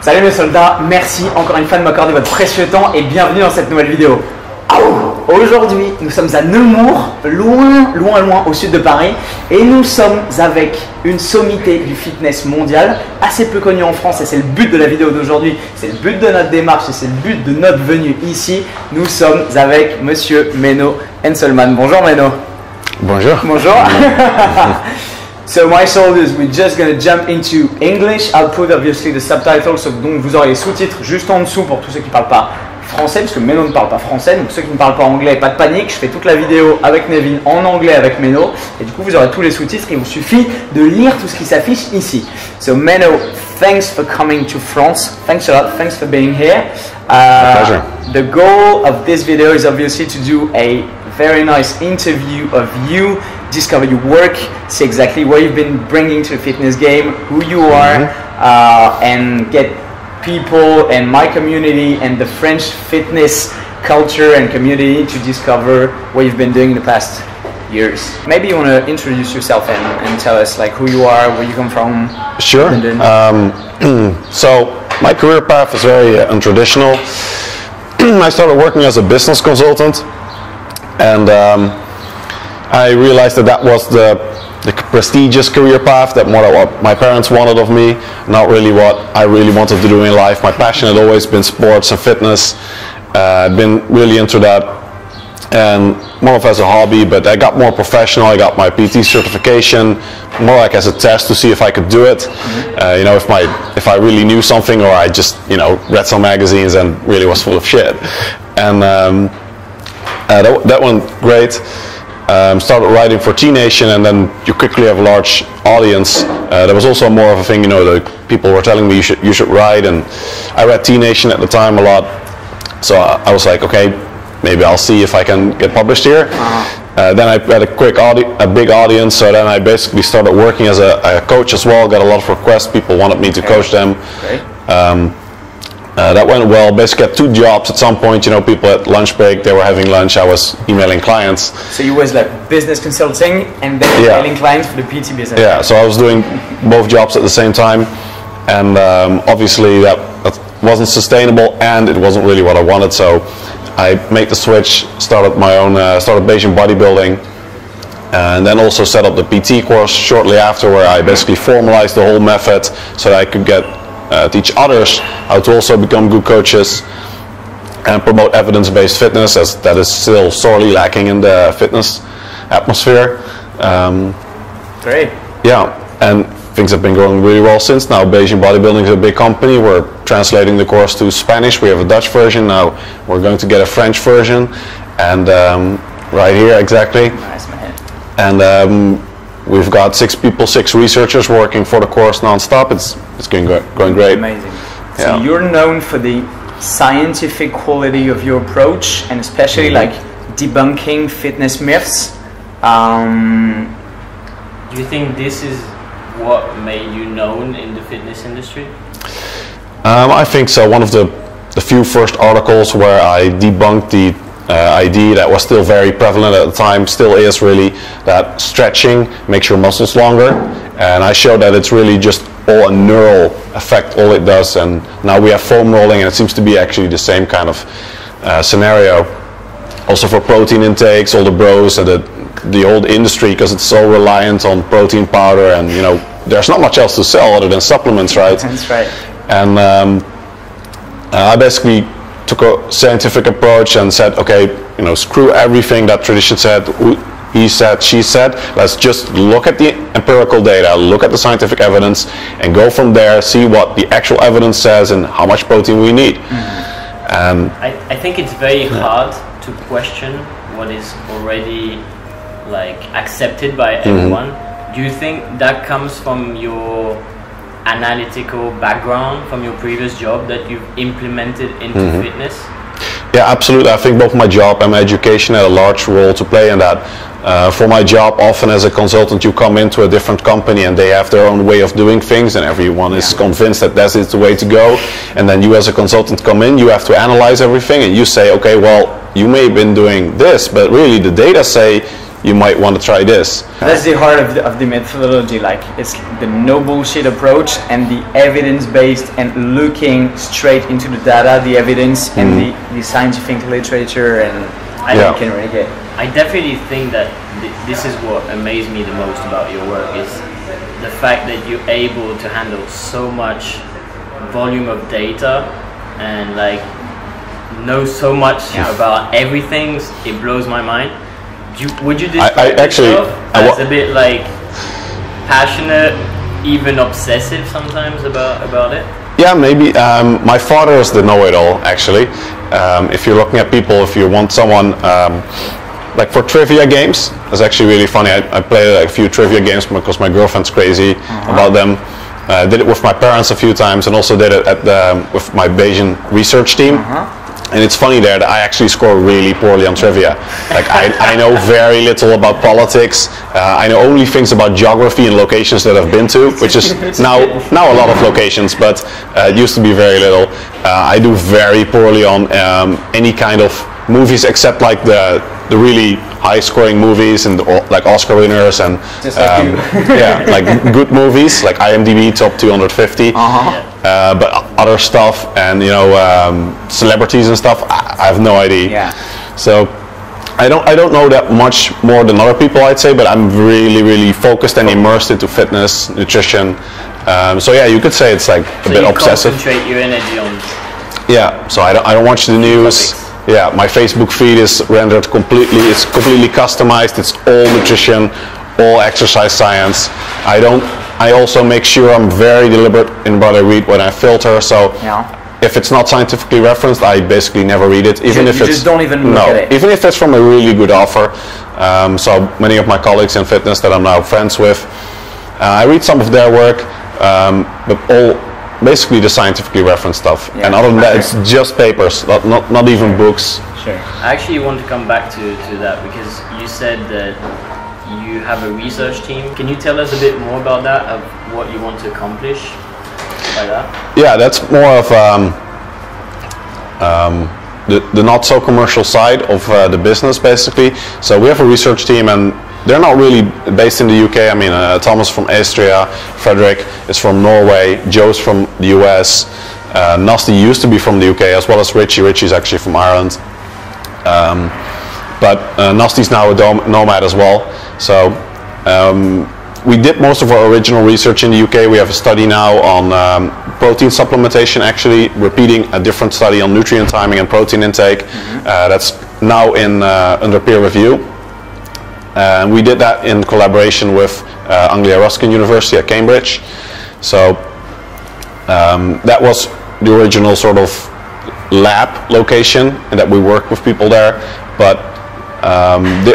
Salut mes soldats, merci encore une fois de m'accorder votre précieux temps et bienvenue dans cette nouvelle vidéo. Aujourd'hui, nous sommes à Nemours, loin au sud de Paris, et nous sommes avec une sommité du fitness mondial, assez peu connue en France, et c'est le but de la vidéo d'aujourd'hui, c'est le but de notre démarche et c'est le but de notre venue ici. Nous sommes avec monsieur Menno Henselmans. Bonjour Menno. Bonjour. Bonjour. So my soldiers, we're just going to jump into English. I'll put obviously the subtitles, donc vous aurez les sous-titres juste en dessous pour tous ceux qui ne parlent pas français, parce que Menno ne parle pas français, donc ceux qui ne parlent pas anglais, pas de panique, je fais toute la vidéo avec Nevin en anglais avec Menno, et du coup vous aurez tous les sous-titres, il vous suffit de lire tout ce qui s'affiche ici. So Menno, thanks for coming to France, thanks a lot, thanks for being here. My pleasure. The goal of this video is obviously to do a very nice interview of you, discover your work, see exactly what you've been bringing to the fitness game, who you are, and get people and my community and the French fitness culture and community to discover what you've been doing in the past years. Maybe you want to introduce yourself and tell us like who you are, where you come from. Sure. So my career path is very untraditional. I started working as a business consultant, and I realized that was the prestigious career path, that more what my parents wanted of me, not really what I really wanted to do in life. My passion had always been sports and fitness. I'd been really into that, and more of as a hobby, but I got more professional. I got my PT certification, more like as a test to see if I could do it. You know, if I really knew something, or I just, you know, read some magazines and really was full of shit. And that went great. Started writing for T Nation, and then you quickly have a large audience. There was also more of a thing, you know, the people were telling me you should write, and I read T Nation at the time a lot. So I was like, okay, maybe I'll see if I can get published here. Then I had a big audience, so then I basically started working as a coach as well. Got a lot of requests. People wanted me to coach them. That went well. Basically had 2 jobs at some point. You know, people at lunch break, they were having lunch. I was emailing clients. So you was like business consulting and then emailing clients for the PT business. Yeah, so I was doing both jobs at the same time, and obviously that wasn't sustainable, and it wasn't really what I wanted. So I made the switch, started my own, started Bayesian Bodybuilding, and then also set up the PT course shortly after, where I basically formalized the whole method so that I could teach others how to also become good coaches and promote evidence-based fitness, as that is still sorely lacking in the fitness atmosphere. Great. Yeah, and things have been going really well since. Now Bayesian Bodybuilding is a big company. We're translating the course to Spanish. We have a Dutch version now. We're going to get a French version, and right here exactly. Nice, man. And we've got 6 people, 6 researchers working for the course non-stop. It's going great. Amazing. Yeah. So you're known for the scientific quality of your approach, and especially like debunking fitness myths. Do you think this is what made you known in the fitness industry? I think so. One of the few first articles where I debunked the idea that was still very prevalent at the time, still is really, that stretching makes your muscles longer, and I showed that it's really just all a neural effect, all it does. And now we have foam rolling, and it seems to be actually the same kind of scenario. Also for protein intakes, all the bros and the old industry, because it's so reliant on protein powder, and you know, there's not much else to sell other than supplements, right? That's right. And I basically took a scientific approach and said, okay, you know, screw everything that tradition said, he said, she said. Let's just look at the empirical data, look at the scientific evidence, and go from there, see what the actual evidence says and how much protein we need. I think it's very hard to question what is already like accepted by everyone. Do you think that comes from your analytical background, from your previous job that you've implemented into fitness? Yeah, absolutely. I think both my job and my education had a large role to play in that. For my job, often as a consultant, you come into a different company and they have their own way of doing things, and everyone is convinced that that is the way to go. And then you as a consultant come in, you have to analyze everything, and you say, okay, well, you may have been doing this, but really the data say you might want to try this. That's the heart of the methodology, like it's the no bullshit approach and the evidence-based and looking straight into the data, the evidence and the scientific literature, and you can really get. I definitely think that this is what amazed me the most about your work, is the fact that you're able to handle so much volume of data and like know so much about everything. It blows my mind. Would you describe yourself as a bit like passionate, even obsessive sometimes about it? Yeah, maybe. My father is the know-it-all, actually. If you're looking at people, if you want someone, like for trivia games, it's actually really funny. I played like a few trivia games because my girlfriend's crazy about them. Did it with my parents a few times, and also did it with my Bayesian research team. And it's funny there that I actually score really poorly on trivia. Like I know very little about politics. I know only things about geography and locations that I've been to, which is now a lot of locations, but it used to be very little. I do very poorly on any kind of movies except like the really high scoring movies and like Oscar winners and yeah, like good movies like IMDb top 250. But other stuff and celebrities and stuff, I have no idea. So I don't know that much more than other people, I'd say, but I'm really focused and immersed into fitness, nutrition. So yeah, you could say it's like a bit obsessive. Concentrate your energy on. Yeah, so I don't watch the news. Topics. Yeah, my Facebook feed is rendered completely. It's completely customized. It's all nutrition, all exercise science. I also make sure I'm very deliberate in what I read when I filter. So if it's not scientifically referenced, I basically never read it. Even if you it's just don't even look at it. Even if it's from a really good author. So many of my colleagues in fitness that I'm now friends with, I read some of their work, but all basically the scientifically referenced stuff. And other than that, it's just papers, not even books. Sure. I actually want to come back to that because you said that you have a research team. Can you tell us a bit more about that, of what you want to accomplish by that? Yeah, that's more of the not so commercial side of the business, basically. So we have a research team, and they're not really based in the UK. I mean, Thomas from Austria, Frederick is from Norway, Joe's from the US, Nasty used to be from the UK, as well as Richie. Richie's actually from Ireland. But Nasty's now a nomad as well. So we did most of our original research in the UK. We have a study now on protein supplementation, actually repeating a different study on nutrient timing and protein intake. That's now under peer review. And we did that in collaboration with Anglia Ruskin University at Cambridge. So that was the original sort of lab location, and that we work with people there. But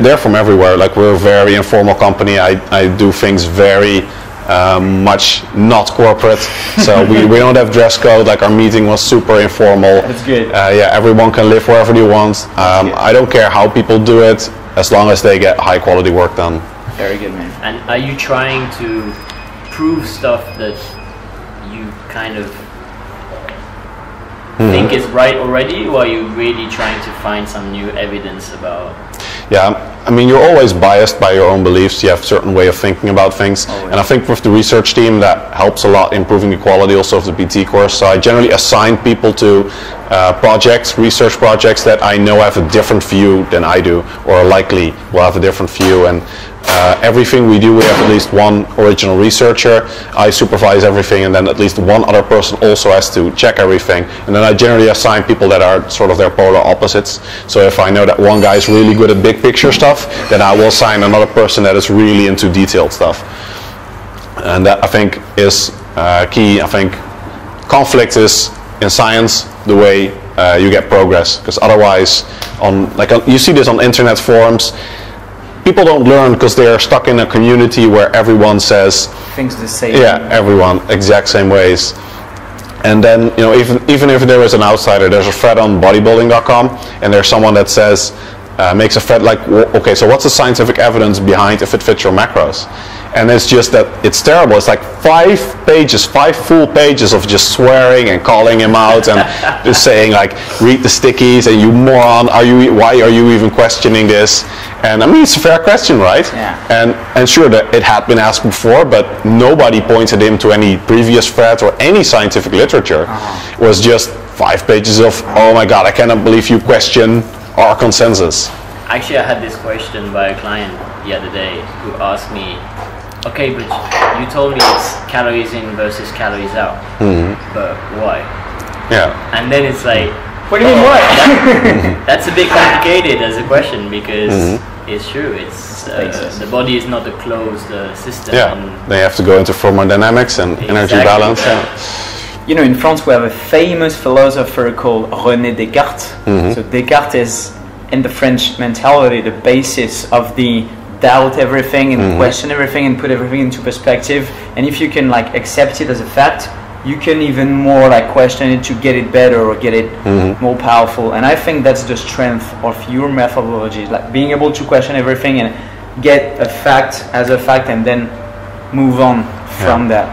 they're from everywhere. Like, we're a very informal company. I do things very much not corporate. So we don't have dress code. Like, our meeting was super informal. That's good. Yeah, everyone can live wherever they want. I don't care how people do it, as long as they get high quality work done. Very good, man. And are you trying to prove stuff that you kind of think is right already, or are you really trying to find some new evidence about? Yeah, I mean, you're always biased by your own beliefs. You have a certain way of thinking about things. And I think with the research team, that helps a lot improving the quality also of the PT course. So I generally assign people to research projects that I know have a different view than I do, or likely will have a different view. And everything we do, we have at least one original researcher. I supervise everything, and then at least one other person also has to check everything. And then I generally assign people that are sort of their polar opposites. So if I know that one guy is really good at big picture stuff, then I will assign another person that is really into detailed stuff. And that, I think, is key. I think conflict is, in science, the way you get progress. Because otherwise, you see this on internet forums, people don't learn because they are stuck in a community where everyone says things the same. Yeah, everyone exact same ways. And then, even if there is an outsider, there's a thread on bodybuilding.com, and there's someone that says, makes a thread like, okay, so what's the scientific evidence behind if it fits your macros? And it's just that it's terrible. It's like 5 full pages of just swearing and calling him out and just saying like, read the stickies and you moron, why are you even questioning this? And I mean, it's a fair question, right? Yeah. And sure, that it had been asked before, but nobody pointed him to any previous thread or any scientific literature. It was just 5 pages of, oh my God, I cannot believe you question our consensus. Actually, I had this question by a client the other day who asked me, okay, but you told me it's calories in versus calories out, but why? Yeah. And then it's like, What do you mean what? that's a bit complicated as a question, because it's true, it's the body is not a closed system. Yeah, they have to go into thermodynamics and energy balance. You know, in France we have a famous philosopher called René Descartes. So Descartes is, in the French mentality, the basis of the doubt everything and question everything and put everything into perspective. And if you can like accept it as a fact, you can even more like question it to get it better or get it more powerful. And I think that's the strength of your methodology, like being able to question everything and get a fact as a fact and then move on from that.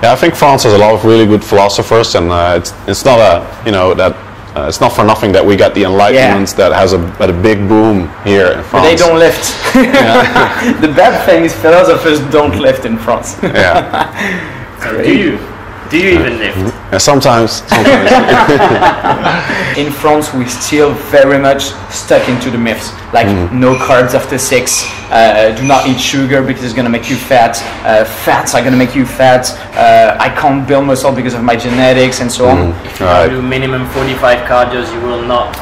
Yeah, I think France has a lot of really good philosophers, and it's not a, you know, that it's not for nothing that we got the Enlightenment that has a big boom here in France. But they don't lift. The bad thing is philosophers don't lift in France. So do you even lift? Yeah, sometimes. In France, we still very much stuck into the myths, like no carbs after 6, do not eat sugar because it's going to make you fat, fats are going to make you fat, I can't build muscle because of my genetics, and so on. If you do minimum 45 cardios, you will not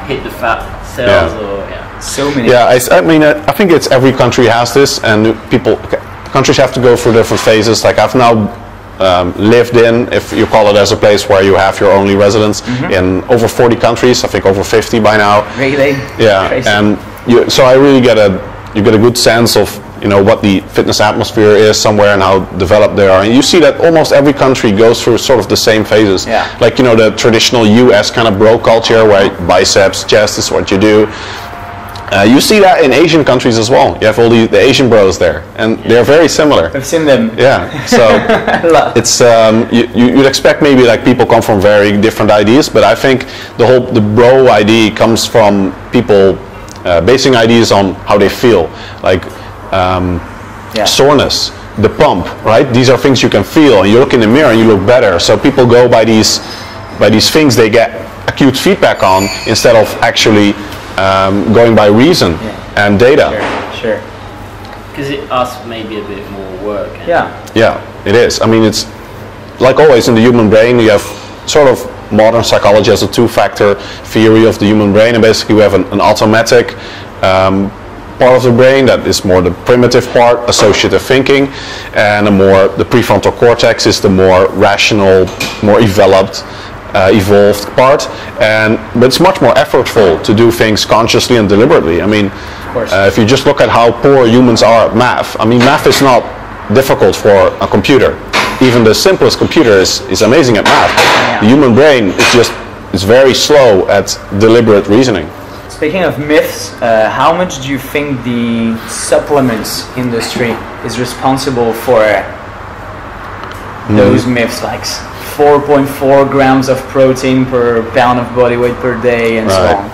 hit the fat cells. So many. Yeah, I mean, I think it's every country has this, and countries have to go through different phases. Like I've now lived in, if you call it as a place where you have your only residence, in over 40 countries, I think over 50 by now. Really? Yeah. Crazy. And so I really get a good sense of, you know, what the fitness atmosphere is somewhere and how developed they are. And you see that almost every country goes through sort of the same phases. Yeah. Like, you know, the traditional US kind of bro culture where biceps, chest is what you do. You see that in Asian countries as well. You have all the Asian bros there, and they're very similar. I've seen them. Yeah, so it's you'd expect maybe like people come from very different ideas, but I think the bro idea comes from people basing ideas on how they feel, like soreness, the pump, right? These are things you can feel, and you look in the mirror and you look better. So people go by these things they get acute feedback on instead of actually going by reason and data. Sure. Because it asks maybe a bit more work. Yeah, it is. I mean, it's like always in the human brain, you have sort of modern psychology as a two-factor theory of the human brain, and basically we have an automatic part of the brain that is more the primitive part, associative thinking, and the prefrontal cortex is the more rational, more evolved part, but it's much more effortful to do things consciously and deliberately. I mean, if you just look at how poor humans are at math, I mean, math is not difficult for a computer. Even the simplest computer is amazing at math. The human brain is very slow at deliberate reasoning. Speaking of myths, how much do you think the supplements industry is responsible for those myths, like 4.4 grams of protein per pound of body weight per day and so on?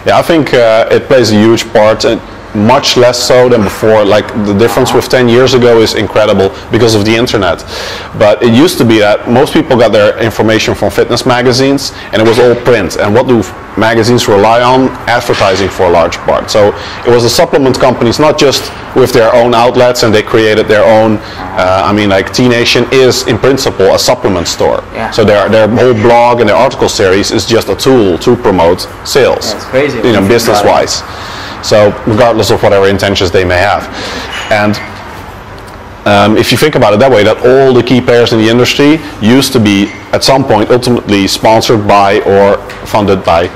Yeah, I think it plays a huge part, and much less so than before. Like the difference with 10 years ago is incredible because of the internet. But it used to be that most people got their information from fitness magazines, and it was all print. And what do magazines rely on? Advertising for a large part. So it was the supplement companies, not just with their own outlets, and they created their own. I mean, like T-Nation is in principle a supplement store. So their whole blog and their article series is just a tool to promote sales. That's crazy. You know, business-wise. So regardless of whatever intentions they may have. And if you think about it that way, that all the key players in the industry used to be at some point ultimately sponsored by or funded by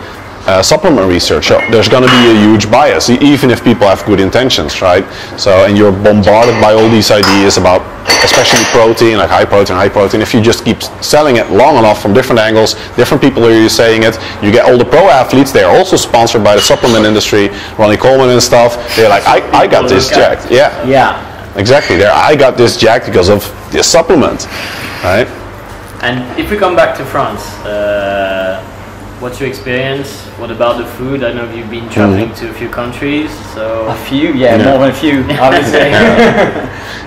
supplement research. So there's going to be a huge bias, even if people have good intentions, right? So, and you're bombarded by all these ideas about especially protein, like high protein. If you just keep selling it long enough from different angles, different people are saying it, you get all the pro athletes, they're also sponsored by the supplement industry, Ronnie Coleman and stuff. They're like, I got this jacked. Exactly. I got this jacked because of this supplement, right? And if we come back to France, what's your experience? What about the food? I know you've been traveling to a few countries, so... A few, yeah, more than a few, obviously.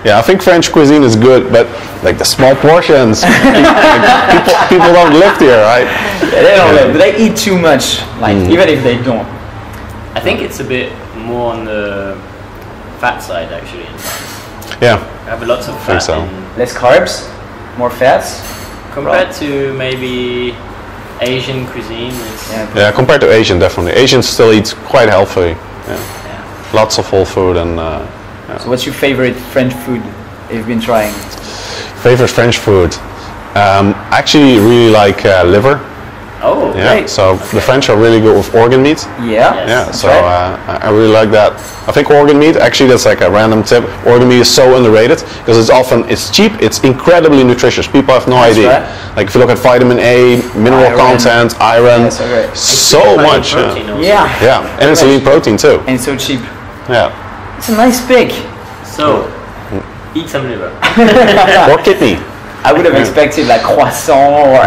Yeah, I think French cuisine is good, but like the small portions, like, people don't live here, right? Yeah, they don't live, but they eat too much, like even if they don't. I think it's a bit more on the fat side actually in France. Yeah. I have lots of fat so. Less carbs, more fats? Compared to maybe Asian cuisine, it's... Yeah, compared to Asian, definitely. Asians still eat quite healthy. Yeah. Lots of whole food and... So what's your favorite French food you've been trying? Favorite French food? Actually really like liver. Oh, yeah. great. So the French are really good with organ meat. Yeah. Yes. Yeah. So I really like that. I think organ meat. Actually, that's like a random tip. Organ meat is so underrated because it's cheap. It's incredibly nutritious. People have no idea. Right. Like if you look at vitamin A, mineral content, iron, so much. Yeah. Yeah. And it's a lean protein too. And so cheap. Yeah. It's a nice pick. So eat some liver. Or kidney. I would have expected like croissant or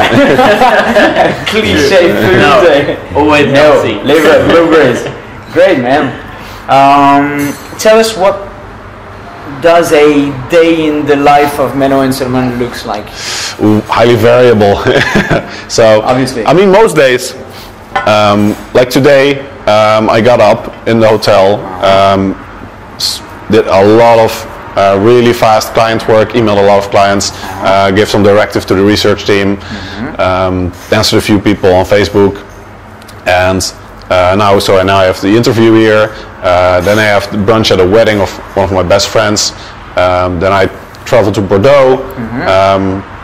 cliche food. No, always healthy. Liver, blueberries. Great, man. Tell us, what does a day in the life of Menno Henselmans looks like? Ooh, highly variable. So obviously, I mean, most days, like today, I got up in the hotel, did a lot of really fast client work, emailed a lot of clients, gave some directive to the research team, answered a few people on Facebook, and now I have the interview here, then I have the brunch at a wedding of one of my best friends, then I travel to Bordeaux,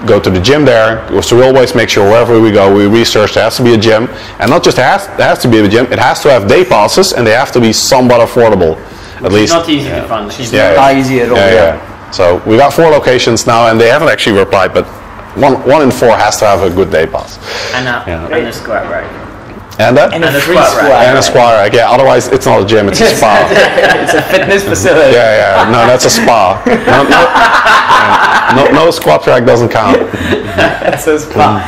go to the gym there, because we always make sure wherever we go, we research there has to be a gym, and not just there has to be a gym, it has to have day passes, and they have to be somewhat affordable. At least. It's not easy to find. It's not easy at all. Yeah. So we got 4 locations now, and they haven't actually replied, but one in 4 has to have a good day pass. And a squat rack. And a free squat rack. And a squat rack. Yeah. Otherwise, it's not a gym; it's a spa. It's a fitness facility. Yeah. No, that's a spa. No squat rack doesn't count. That's a spa.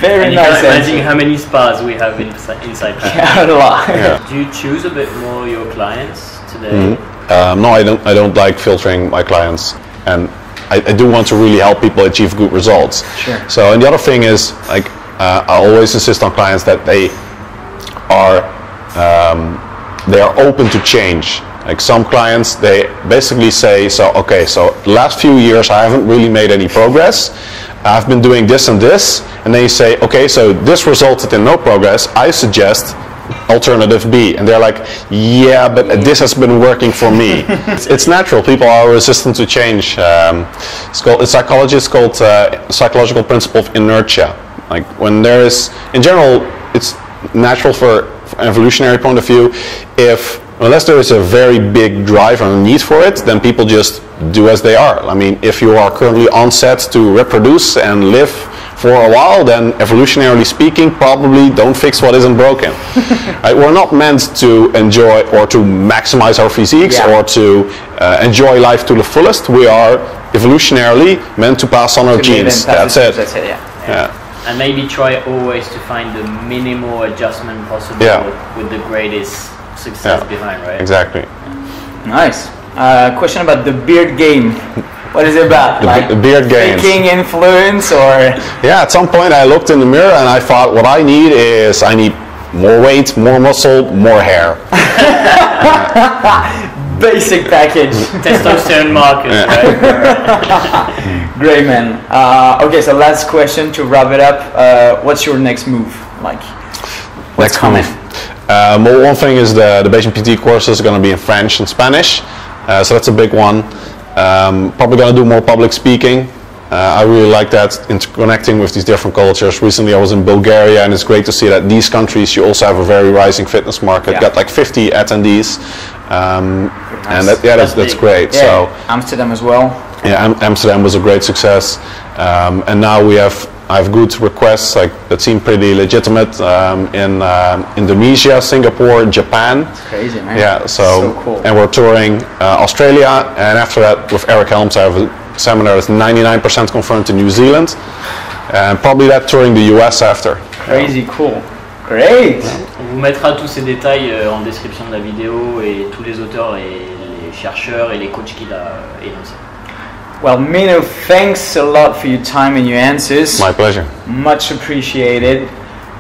Very nice. Imagine how many spas we have inside Paris. Yeah, a lot. Yeah. Do you choose a bit more your clients today? No, I don't like filtering my clients, and I do want to really help people achieve good results. Sure. So, and the other thing is, like, I always insist on clients that they are open to change. Like some clients, they basically say, so the last few years I haven't really made any progress. I've been doing this and this, and then you say, okay, so this resulted in no progress. I suggest alternative B, and they're like, yeah, but this has been working for me. It's natural. People are resistant to change. In psychology, it's called psychological principle of inertia. Like when there is, in general, it's natural for an evolutionary point of view. Unless there is a very big drive and need for it, then people just do as they are. I mean, if you are currently on set to reproduce and live for a while, then evolutionarily speaking, probably don't fix what isn't broken. Right? We're not meant to enjoy or to maximize our physiques or to enjoy life to the fullest. We are evolutionarily meant to pass on our genes. That's it. Yeah. And maybe try always to find the minimal adjustment possible with the greatest success behind, right? Exactly. Nice. Question about the beard game. What is it about? The beard game. Faking influence or? Yeah, at some point I looked in the mirror and I thought, what I need more weight, more muscle, more hair. Basic package. Testosterone market, right? Great, man. Okay, so last question to wrap it up. What's your next move? Like, what's coming? Well, one thing is the Bayesian PT course is going to be in French and Spanish, so that's a big one. Probably going to do more public speaking. I really like that, interconnecting with these different cultures. Recently I was in Bulgaria, and it's great to see that these countries, you also have a very rising fitness market. Got like 50 attendees, and that's great. Yeah, so Amsterdam as well. Yeah, Amsterdam was a great success, and now I have good requests that seem pretty legitimate in Indonesia, Singapore, Japan. That's crazy, man. Yeah, so cool. And we're touring Australia, and after that with Eric Helms I have a seminar that's 99% confirmed in New Zealand, and probably that touring the US after. Crazy cool. Great. On vous mettra tous ces détails en description de la vidéo et tous les auteurs et les chercheurs et les coachs qu'il a énoncés. Well, Menno, thanks a lot for your time and your answers. My pleasure. Much appreciated.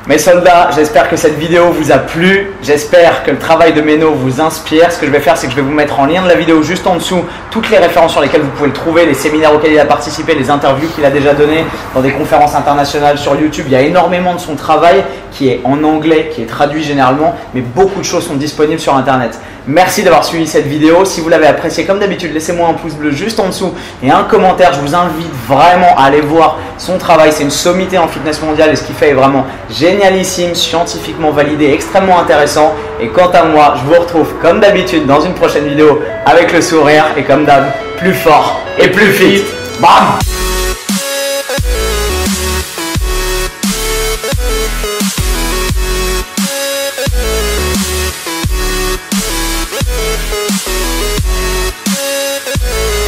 Mes soldats, j'espère que cette vidéo vous a plu, j'espère que le travail de Menno vous inspire. Ce que je vais faire, c'est que je vais vous mettre en lien de la vidéo juste en dessous toutes les références sur lesquelles vous pouvez le trouver, les séminaires auxquels il a participé, les interviews qu'il a déjà données dans des conférences internationales sur YouTube. Il y a énormément de son travail qui est en anglais, qui est traduit généralement, mais beaucoup de choses sont disponibles sur Internet. Merci d'avoir suivi cette vidéo. Si vous l'avez appréciée, comme d'habitude, laissez-moi un pouce bleu juste en dessous et un commentaire. Je vous invite vraiment à aller voir son travail. C'est une sommité en fitness mondial et ce qu'il fait est vraiment génialissime, scientifiquement validé, extrêmement intéressant. Et quant à moi, je vous retrouve comme d'habitude dans une prochaine vidéo avec le sourire et comme d'hab, plus fort et plus fit. Bam!